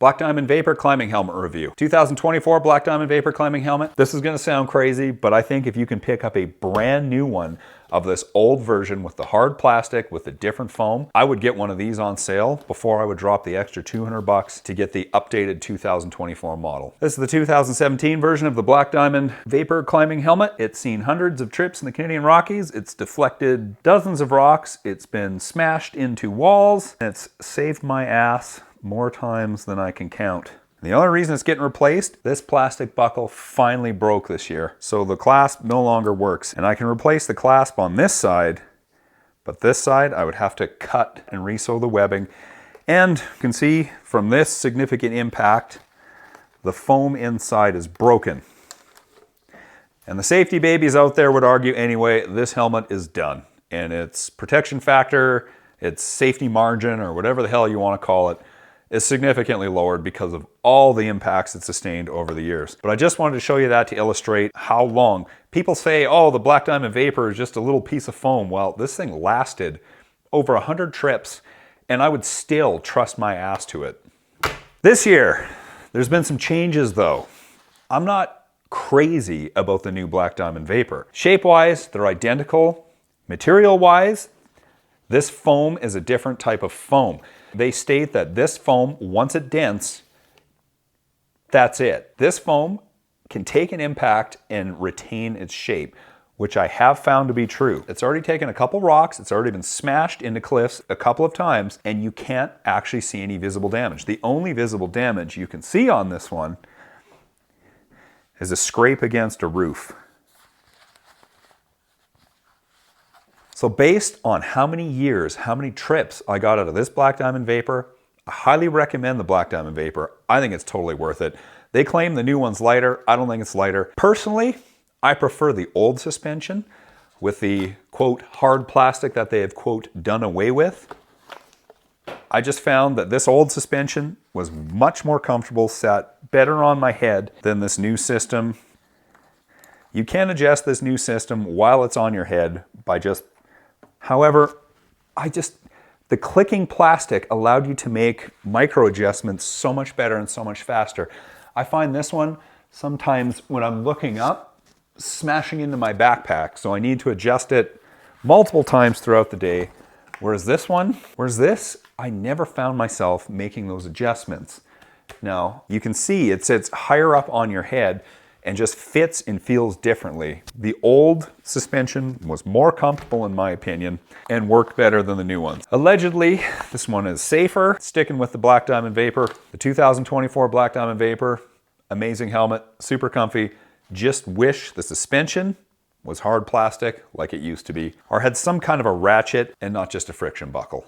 Black Diamond Vapor Climbing Helmet Review. 2024 Black Diamond Vapor Climbing Helmet. This is gonna sound crazy, but I think if you can pick up a brand new one of this old version with the hard plastic, with the different foam, I would get one of these on sale before I would drop the extra $200 to get the updated 2024 model. This is the 2017 version of the Black Diamond Vapor Climbing Helmet. It's seen hundreds of trips in the Canadian Rockies. It's deflected dozens of rocks. It's been smashed into walls. And it's saved my ass more times than I can count. The only reason it's getting replaced, this plastic buckle finally broke this year. So the clasp no longer works. And I can replace the clasp on this side, but this side I would have to cut and resew the webbing. And you can see from this significant impact, the foam inside is broken. And the safety babies out there would argue anyway, this helmet is done. And its protection factor, its safety margin, or whatever the hell you want to call it, is significantly lowered because of all the impacts it sustained over the years. But I just wanted to show you that to illustrate how long. People say, oh, the Black Diamond Vapor is just a little piece of foam. Well, this thing lasted over 100 trips, and I would still trust my ass to it. This year, there's been some changes though. I'm not crazy about the new Black Diamond Vapor. Shape-wise, they're identical. Material-wise, this foam is a different type of foam. They state that this foam, once it dents, that's it. This foam can take an impact and retain its shape, which I have found to be true. It's already taken a couple rocks, it's already been smashed into cliffs a couple of times, and you can't actually see any visible damage. The only visible damage you can see on this one is a scrape against a roof. So based on how many years, how many trips I got out of this Black Diamond Vapor, I highly recommend the Black Diamond Vapor. I think it's totally worth it. They claim the new one's lighter. I don't think it's lighter. Personally, I prefer the old suspension with the, quote, hard plastic that they have, quote, done away with. I just found that this old suspension was much more comfortable, sat better on my head than this new system. You can adjust this new system while it's on your head by just however, the clicking plastic allowed you to make micro adjustments so much better and so much faster. I find this one, sometimes when I'm looking up, smashing into my backpack, so I need to adjust it multiple times throughout the day. Whereas this, I never found myself making those adjustments. Now, you can see it sits higher up on your head and just fits and feels differently. The old suspension was more comfortable in my opinion and worked better than the new ones. Allegedly, this one is safer. Sticking with the Black Diamond Vapor, the 2024 Black Diamond Vapor, amazing helmet, super comfy. Just wish the suspension was hard plastic like it used to be, or had some kind of a ratchet and not just a friction buckle.